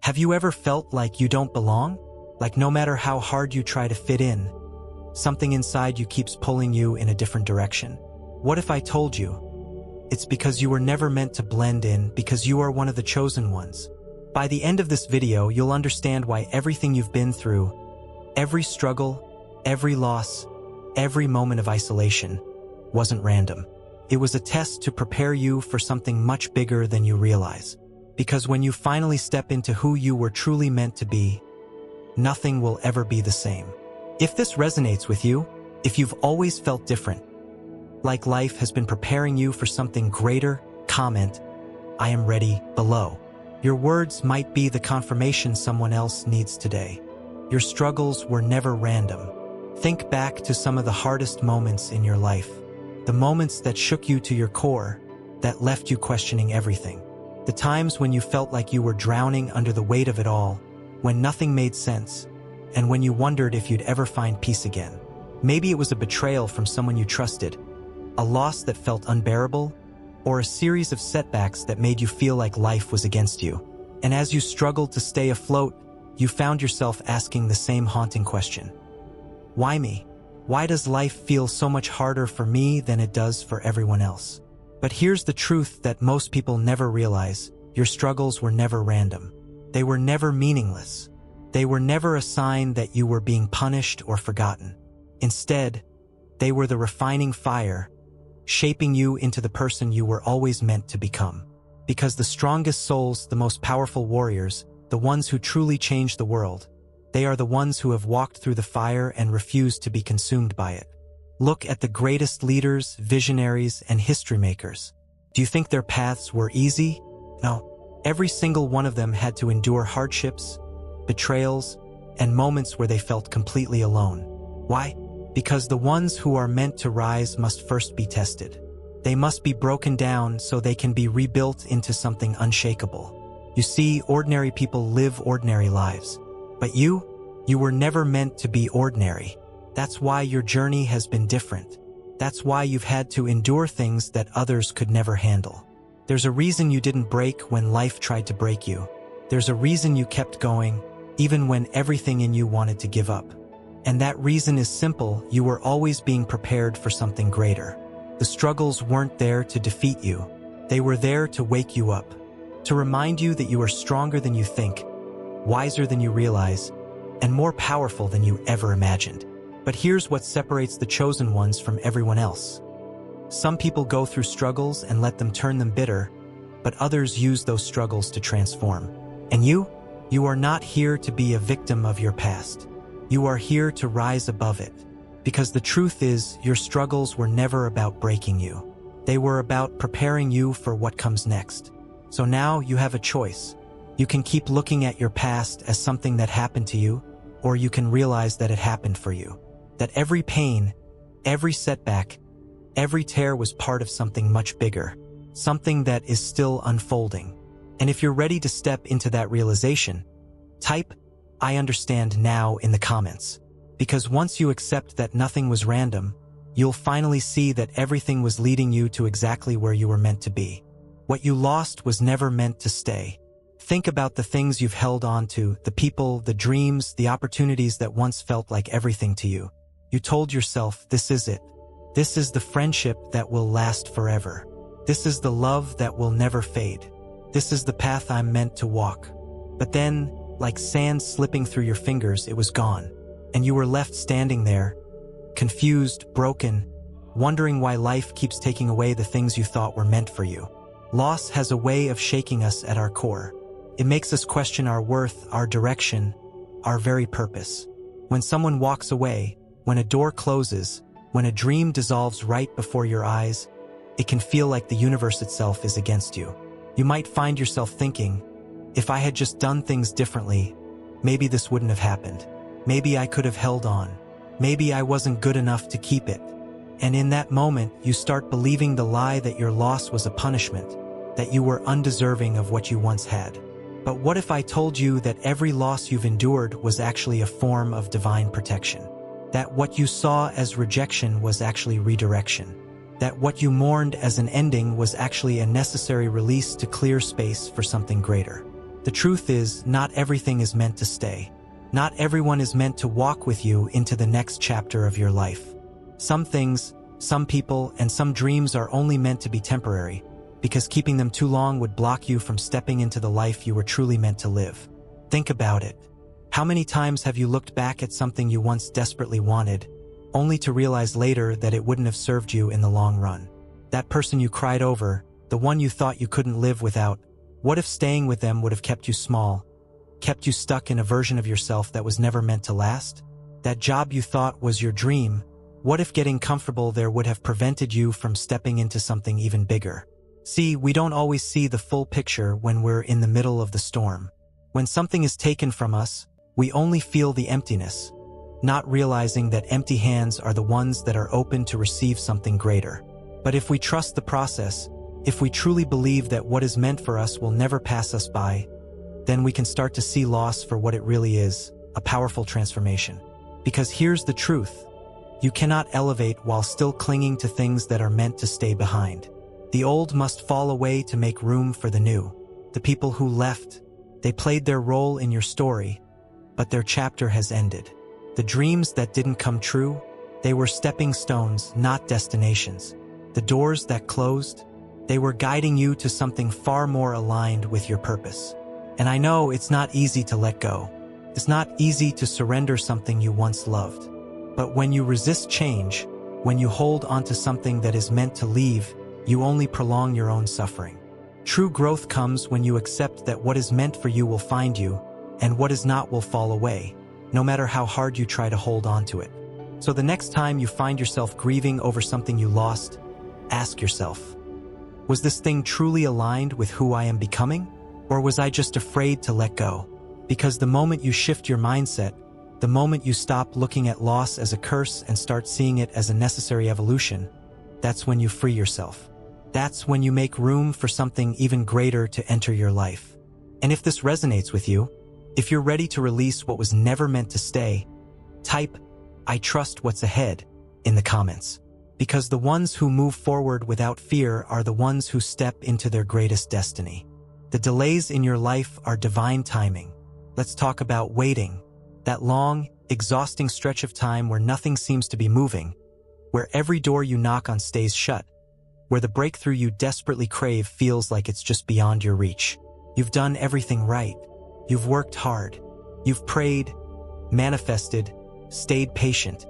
Have you ever felt like you don't belong? Like no matter how hard you try to fit in, something inside you keeps pulling you in a different direction? What if I told you it's because you were never meant to blend in, because you are one of the chosen ones? By the end of this video, you'll understand why everything you've been through, every struggle, every loss, every moment of isolation, wasn't random. It was a test to prepare you for something much bigger than you realize. Because when you finally step into who you were truly meant to be, nothing will ever be the same. If this resonates with you, if you've always felt different, like life has been preparing you for something greater, comment, "I am ready," below. Your words might be the confirmation someone else needs today. Your struggles were never random. Think back to some of the hardest moments in your life. The moments that shook you to your core, that left you questioning everything. The times when you felt like you were drowning under the weight of it all, when nothing made sense, and when you wondered if you'd ever find peace again. Maybe it was a betrayal from someone you trusted, a loss that felt unbearable, or a series of setbacks that made you feel like life was against you. And as you struggled to stay afloat, you found yourself asking the same haunting question. Why me? Why does life feel so much harder for me than it does for everyone else? But here's the truth that most people never realize. Your struggles were never random. They were never meaningless. They were never a sign that you were being punished or forgotten. Instead, they were the refining fire, shaping you into the person you were always meant to become. Because the strongest souls, the most powerful warriors, the ones who truly change the world, they are the ones who have walked through the fire and refused to be consumed by it. Look at the greatest leaders, visionaries, and history makers. Do you think their paths were easy? No. Every single one of them had to endure hardships, betrayals, and moments where they felt completely alone. Why? Because the ones who are meant to rise must first be tested. They must be broken down so they can be rebuilt into something unshakable. You see, ordinary people live ordinary lives. But you were never meant to be ordinary. That's why your journey has been different. That's why you've had to endure things that others could never handle. There's a reason you didn't break when life tried to break you. There's a reason you kept going, even when everything in you wanted to give up. And that reason is simple: you were always being prepared for something greater. The struggles weren't there to defeat you. They were there to wake you up, to remind you that you are stronger than you think, wiser than you realize, and more powerful than you ever imagined. But here's what separates the chosen ones from everyone else. Some people go through struggles and let them turn them bitter, but others use those struggles to transform. And you are not here to be a victim of your past. You are here to rise above it. Because the truth is, your struggles were never about breaking you. They were about preparing you for what comes next. So now you have a choice. You can keep looking at your past as something that happened to you, or you can realize that it happened for you. That every pain, every setback, every tear was part of something much bigger, something that is still unfolding. And if you're ready to step into that realization, type "I understand" now in the comments. Because once you accept that nothing was random, you'll finally see that everything was leading you to exactly where you were meant to be. What you lost was never meant to stay. Think about the things you've held on to, the people, the dreams, the opportunities that once felt like everything to you. You told yourself, this is it. This is the friendship that will last forever. This is the love that will never fade. This is the path I'm meant to walk. But then, like sand slipping through your fingers, it was gone. And you were left standing there, confused, broken, wondering why life keeps taking away the things you thought were meant for you. Loss has a way of shaking us at our core. It makes us question our worth, our direction, our very purpose. When someone walks away, when a door closes, when a dream dissolves right before your eyes, it can feel like the universe itself is against you. You might find yourself thinking, if I had just done things differently, maybe this wouldn't have happened. Maybe I could have held on. Maybe I wasn't good enough to keep it. And in that moment, you start believing the lie that your loss was a punishment, that you were undeserving of what you once had. But what if I told you that every loss you've endured was actually a form of divine protection? That what you saw as rejection was actually redirection? That what you mourned as an ending was actually a necessary release to clear space for something greater? The truth is, not everything is meant to stay. Not everyone is meant to walk with you into the next chapter of your life. Some things, some people, and some dreams are only meant to be temporary, because keeping them too long would block you from stepping into the life you were truly meant to live. Think about it. How many times have you looked back at something you once desperately wanted, only to realize later that it wouldn't have served you in the long run? That person you cried over, the one you thought you couldn't live without, what if staying with them would have kept you small, kept you stuck in a version of yourself that was never meant to last? That job you thought was your dream, what if getting comfortable there would have prevented you from stepping into something even bigger? See, we don't always see the full picture when we're in the middle of the storm. When something is taken from us, we only feel the emptiness, not realizing that empty hands are the ones that are open to receive something greater. But if we trust the process, if we truly believe that what is meant for us will never pass us by, then we can start to see loss for what it really is, a powerful transformation. Because here's the truth. You cannot elevate while still clinging to things that are meant to stay behind. The old must fall away to make room for the new. The people who left, they played their role in your story, but their chapter has ended. The dreams that didn't come true, they were stepping stones, not destinations. The doors that closed, they were guiding you to something far more aligned with your purpose. And I know it's not easy to let go. It's not easy to surrender something you once loved. But when you resist change, when you hold onto something that is meant to leave, you only prolong your own suffering. True growth comes when you accept that what is meant for you will find you, and what is not will fall away, no matter how hard you try to hold on to it. So the next time you find yourself grieving over something you lost, ask yourself, was this thing truly aligned with who I am becoming? Or was I just afraid to let go? Because the moment you shift your mindset, the moment you stop looking at loss as a curse and start seeing it as a necessary evolution, that's when you free yourself. That's when you make room for something even greater to enter your life. And if this resonates with you, if you're ready to release what was never meant to stay, type, "I trust what's ahead," in the comments. Because the ones who move forward without fear are the ones who step into their greatest destiny. The delays in your life are divine timing. Let's talk about waiting. That long, exhausting stretch of time where nothing seems to be moving, where every door you knock on stays shut, where the breakthrough you desperately crave feels like it's just beyond your reach. You've done everything right. You've worked hard. You've prayed, manifested, stayed patient.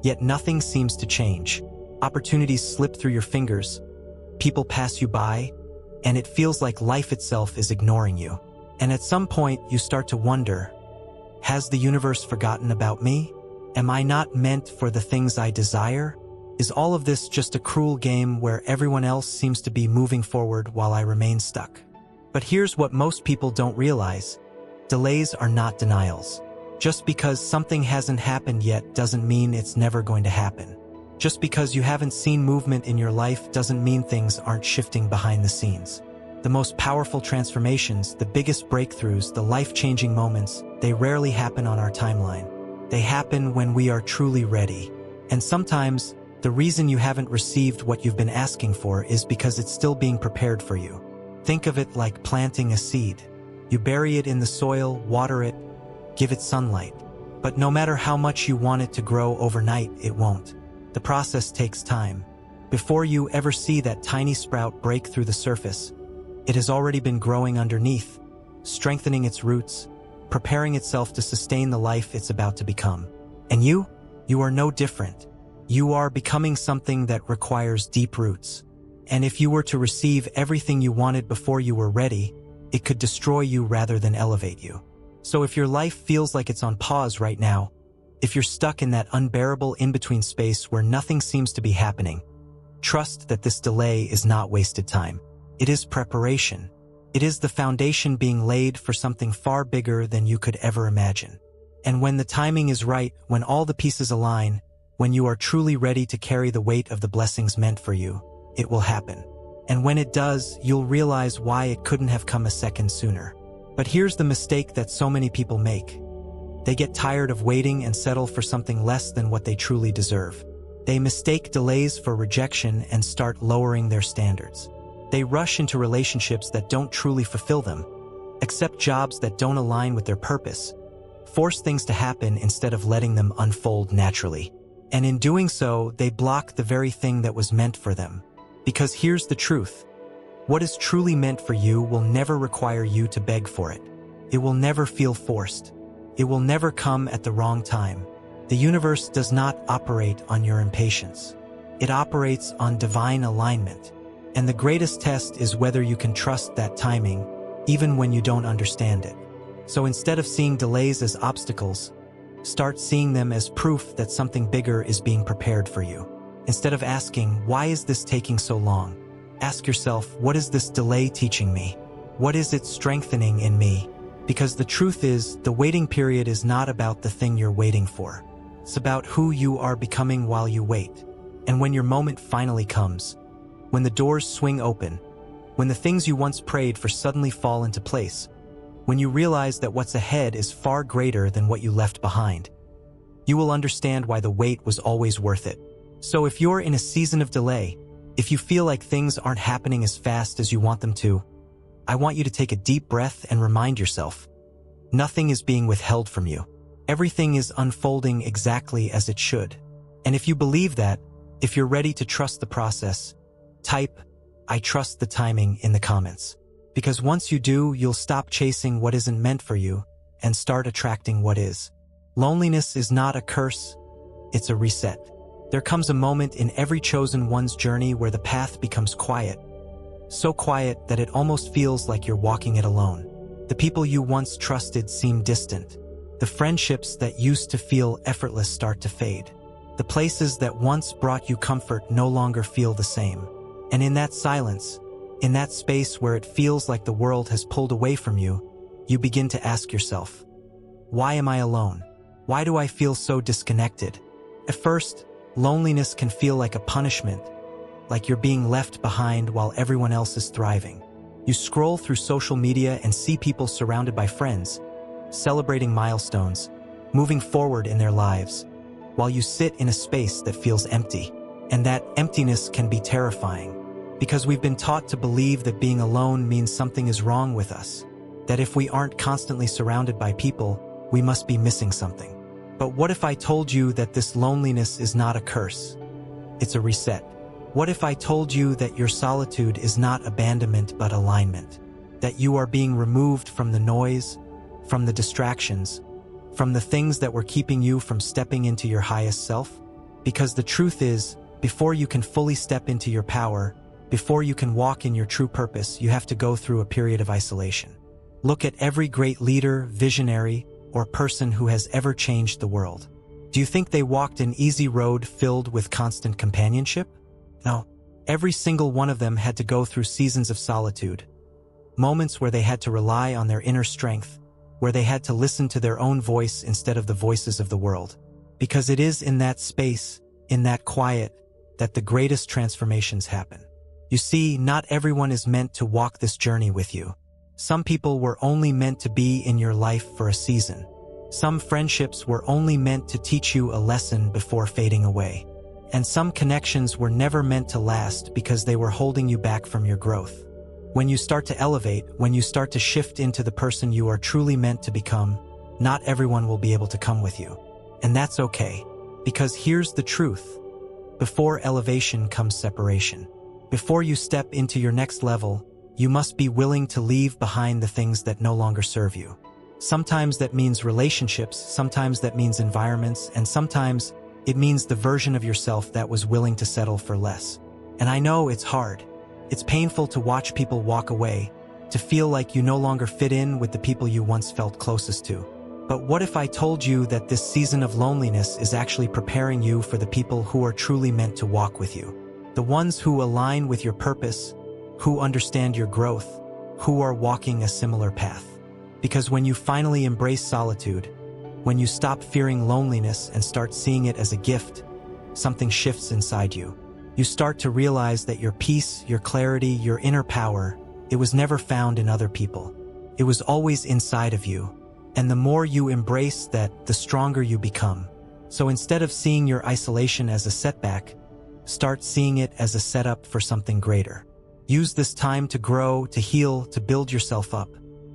Yet nothing seems to change. Opportunities slip through your fingers. People pass you by, and it feels like life itself is ignoring you. And at some point, you start to wonder, has the universe forgotten about me? Am I not meant for the things I desire? Is all of this just a cruel game where everyone else seems to be moving forward while I remain stuck? But here's what most people don't realize. Delays are not denials. Just because something hasn't happened yet doesn't mean it's never going to happen. Just because you haven't seen movement in your life doesn't mean things aren't shifting behind the scenes. The most powerful transformations, the biggest breakthroughs, the life-changing moments, they rarely happen on our timeline. They happen when we are truly ready. And sometimes, the reason you haven't received what you've been asking for is because it's still being prepared for you. Think of it like planting a seed. You bury it in the soil, water it, give it sunlight. But no matter how much you want it to grow overnight, it won't. The process takes time. Before you ever see that tiny sprout break through the surface, it has already been growing underneath, strengthening its roots, preparing itself to sustain the life it's about to become. And you are no different. You are becoming something that requires deep roots. And if you were to receive everything you wanted before you were ready, it could destroy you rather than elevate you. So if your life feels like it's on pause right now, if you're stuck in that unbearable in-between space where nothing seems to be happening, trust that this delay is not wasted time. It is preparation. It is the foundation being laid for something far bigger than you could ever imagine. And when the timing is right, when all the pieces align, when you are truly ready to carry the weight of the blessings meant for you, it will happen. And when it does, you'll realize why it couldn't have come a second sooner. But here's the mistake that so many people make. They get tired of waiting and settle for something less than what they truly deserve. They mistake delays for rejection and start lowering their standards. They rush into relationships that don't truly fulfill them. accept jobs that don't align with their purpose, force things to happen instead of letting them unfold naturally. And in doing so, they block the very thing that was meant for them. Because here's the truth. What is truly meant for you will never require you to beg for it. It will never feel forced. It will never come at the wrong time. The universe does not operate on your impatience. It operates on divine alignment. And the greatest test is whether you can trust that timing, even when you don't understand it. So instead of seeing delays as obstacles, start seeing them as proof that something bigger is being prepared for you. Instead of asking, why is this taking so long? Ask yourself, what is this delay teaching me? What is it strengthening in me? Because the truth is, the waiting period is not about the thing you're waiting for. It's about who you are becoming while you wait. And when your moment finally comes, when the doors swing open, when the things you once prayed for suddenly fall into place, when you realize that what's ahead is far greater than what you left behind, you will understand why the wait was always worth it. So if you're in a season of delay, if you feel like things aren't happening as fast as you want them to, I want you to take a deep breath and remind yourself, nothing is being withheld from you. Everything is unfolding exactly as it should. And if you believe that, if you're ready to trust the process, type, I trust the timing in the comments. Because once you do, you'll stop chasing what isn't meant for you and start attracting what is. Loneliness is not a curse, it's a reset. There comes a moment in every chosen one's journey where the path becomes quiet. So quiet that it almost feels like you're walking it alone. The people you once trusted seem distant. The friendships that used to feel effortless start to fade. The places that once brought you comfort no longer feel the same. And in that silence, in that space where it feels like the world has pulled away from you, you begin to ask yourself, why am I alone? Why do I feel so disconnected? At first, loneliness can feel like a punishment, like you're being left behind while everyone else is thriving. You scroll through social media and see people surrounded by friends, celebrating milestones, moving forward in their lives, while you sit in a space that feels empty. And that emptiness can be terrifying, because we've been taught to believe that being alone means something is wrong with us, that if we aren't constantly surrounded by people, we must be missing something. But what if I told you that this loneliness is not a curse? It's a reset. What if I told you that your solitude is not abandonment but alignment? That you are being removed from the noise, from the distractions, from the things that were keeping you from stepping into your highest self? Because the truth is, before you can fully step into your power, before you can walk in your true purpose, you have to go through a period of isolation. Look at every great leader, visionary, or person who has ever changed the world. Do you think they walked an easy road filled with constant companionship? No. Every single one of them had to go through seasons of solitude, moments where they had to rely on their inner strength, where they had to listen to their own voice instead of the voices of the world. Because it is in that space, in that quiet, that the greatest transformations happen. You see, not everyone is meant to walk this journey with you. Some people were only meant to be in your life for a season. Some friendships were only meant to teach you a lesson before fading away. And some connections were never meant to last because they were holding you back from your growth. When you start to elevate, when you start to shift into the person you are truly meant to become, not everyone will be able to come with you. And that's okay, because here's the truth. Before elevation comes separation. Before you step into your next level, you must be willing to leave behind the things that no longer serve you. Sometimes that means relationships, sometimes that means environments, and sometimes it means the version of yourself that was willing to settle for less. And I know it's hard. It's painful to watch people walk away, to feel like you no longer fit in with the people you once felt closest to. But what if I told you that this season of loneliness is actually preparing you for the people who are truly meant to walk with you? The ones who align with your purpose, who understand your growth, who are walking a similar path. Because when you finally embrace solitude, when you stop fearing loneliness and start seeing it as a gift, something shifts inside you. You start to realize that your peace, your clarity, your inner power, it was never found in other people. It was always inside of you. And the more you embrace that, the stronger you become. So instead of seeing your isolation as a setback, start seeing it as a setup for something greater. Use this time to grow, to heal, to build yourself up.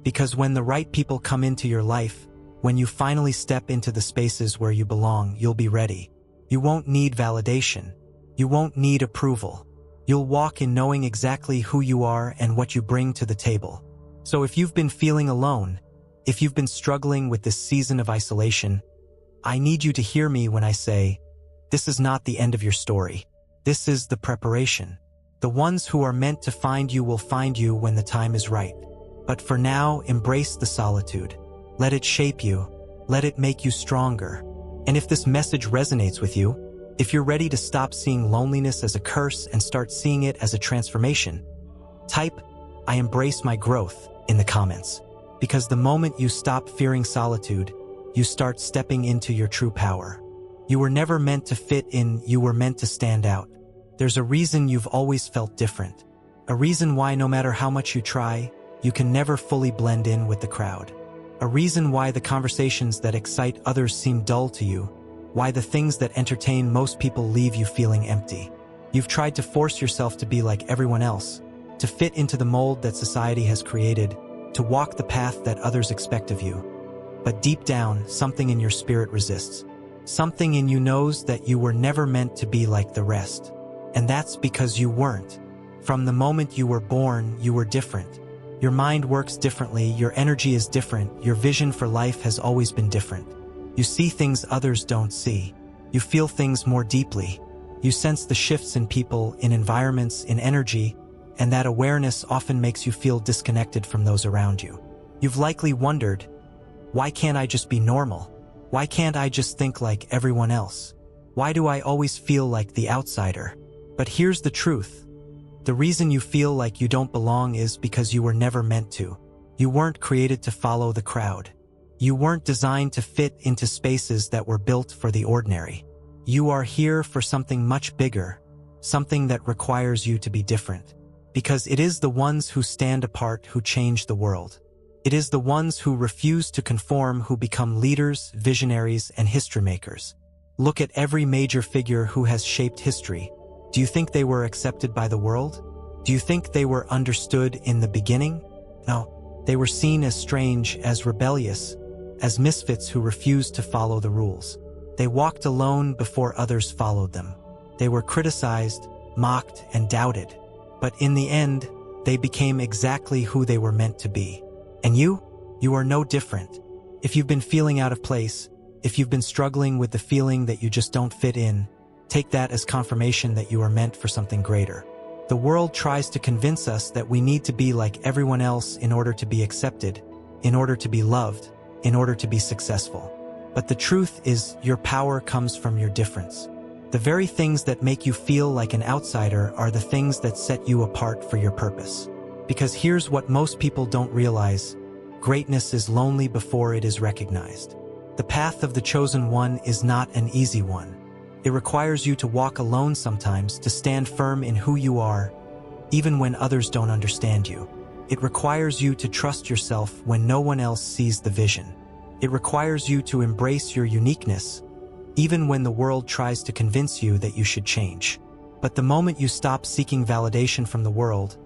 Because when the right people come into your life, when you finally step into the spaces where you belong, you'll be ready. You won't need validation. You won't need approval. You'll walk in knowing exactly who you are and what you bring to the table. So if you've been feeling alone, if you've been struggling with this season of isolation, I need you to hear me when I say, this is not the end of your story. This is the preparation. The ones who are meant to find you will find you when the time is right. But for now, embrace the solitude. Let it shape you. Let it make you stronger. And if this message resonates with you, if you're ready to stop seeing loneliness as a curse and start seeing it as a transformation, type, I embrace my growth in the comments. Because the moment you stop fearing solitude, you start stepping into your true power. You were never meant to fit in, you were meant to stand out. There's a reason you've always felt different. A reason why no matter how much you try, you can never fully blend in with the crowd. A reason why the conversations that excite others seem dull to you, why the things that entertain most people leave you feeling empty. You've tried to force yourself to be like everyone else, to fit into the mold that society has created, to walk the path that others expect of you. But deep down, something in your spirit resists. Something in you knows that you were never meant to be like the rest. And that's because you weren't. From the moment you were born, you were different. Your mind works differently, your energy is different, your vision for life has always been different. You see things others don't see. You feel things more deeply. You sense the shifts in people, in environments, in energy, and that awareness often makes you feel disconnected from those around you. You've likely wondered, why can't I just be normal? Why can't I just think like everyone else? Why do I always feel like the outsider? But here's the truth. The reason you feel like you don't belong is because you were never meant to. You weren't created to follow the crowd. You weren't designed to fit into spaces that were built for the ordinary. You are here for something much bigger, something that requires you to be different. Because it is the ones who stand apart who change the world. It is the ones who refuse to conform who become leaders, visionaries, and history makers. Look at every major figure who has shaped history. Do you think they were accepted by the world? Do you think they were understood in the beginning? No, they were seen as strange, as rebellious, as misfits who refused to follow the rules. They walked alone before others followed them. They were criticized, mocked, and doubted. But in the end, they became exactly who they were meant to be. And you are no different. If you've been feeling out of place, if you've been struggling with the feeling that you just don't fit in, take that as confirmation that you are meant for something greater. The world tries to convince us that we need to be like everyone else in order to be accepted, in order to be loved, in order to be successful. But the truth is, your power comes from your difference. The very things that make you feel like an outsider are the things that set you apart for your purpose. Because here's what most people don't realize: greatness is lonely before it is recognized. The path of the chosen one is not an easy one. It requires you to walk alone sometimes, to stand firm in who you are, even when others don't understand you. It requires you to trust yourself when no one else sees the vision. It requires you to embrace your uniqueness, even when the world tries to convince you that you should change. But the moment you stop seeking validation from the world,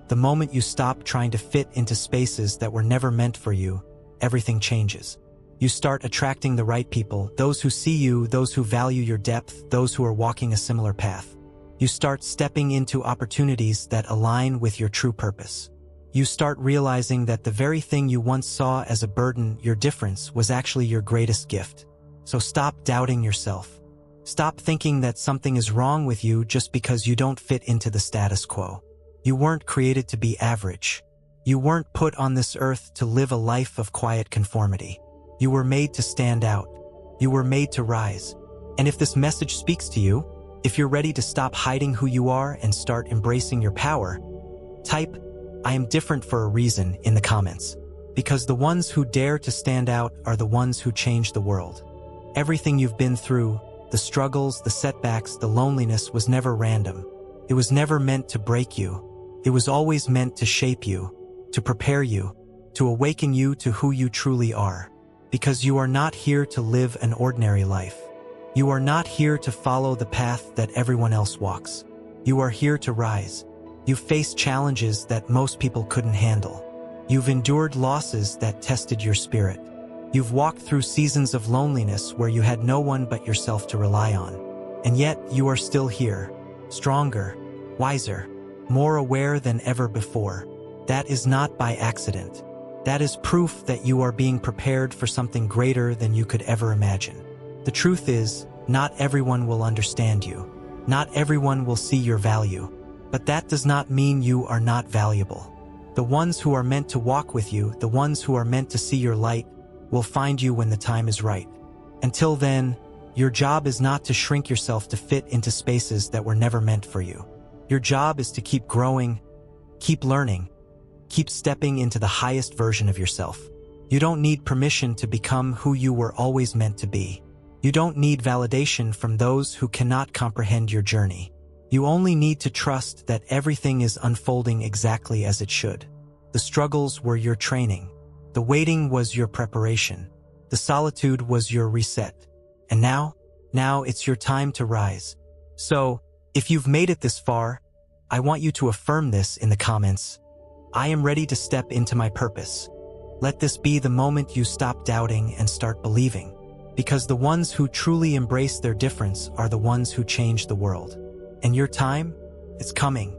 the moment you stop trying to fit into spaces that were never meant for you, everything changes. You start attracting the right people, those who see you, those who value your depth, those who are walking a similar path. You start stepping into opportunities that align with your true purpose. You start realizing that the very thing you once saw as a burden, your difference, was actually your greatest gift. So stop doubting yourself. Stop thinking that something is wrong with you just because you don't fit into the status quo. You weren't created to be average. You weren't put on this earth to live a life of quiet conformity. You were made to stand out. You were made to rise. And if this message speaks to you, if you're ready to stop hiding who you are and start embracing your power, type, I am different for a reason in the comments. Because the ones who dare to stand out are the ones who change the world. Everything you've been through, the struggles, the setbacks, the loneliness, was never random. It was never meant to break you. It was always meant to shape you, to prepare you, to awaken you to who you truly are. Because you are not here to live an ordinary life. You are not here to follow the path that everyone else walks. You are here to rise. You face challenges that most people couldn't handle. You've endured losses that tested your spirit. You've walked through seasons of loneliness where you had no one but yourself to rely on. And yet you are still here, stronger, wiser, more aware than ever before. That is not by accident. That is proof that you are being prepared for something greater than you could ever imagine. The truth is, not everyone will understand you. Not everyone will see your value. But that does not mean you are not valuable. The ones who are meant to walk with you, the ones who are meant to see your light, will find you when the time is right. Until then, your job is not to shrink yourself to fit into spaces that were never meant for you. Your job is to keep growing, keep learning, keep stepping into the highest version of yourself. You don't need permission to become who you were always meant to be. You don't need validation from those who cannot comprehend your journey. You only need to trust that everything is unfolding exactly as it should. The struggles were your training. The waiting was your preparation. The solitude was your reset. And now it's your time to rise. So, if you've made it this far, I want you to affirm this in the comments. I am ready to step into my purpose. Let this be the moment you stop doubting and start believing. Because the ones who truly embrace their difference are the ones who change the world. And your time? It's coming.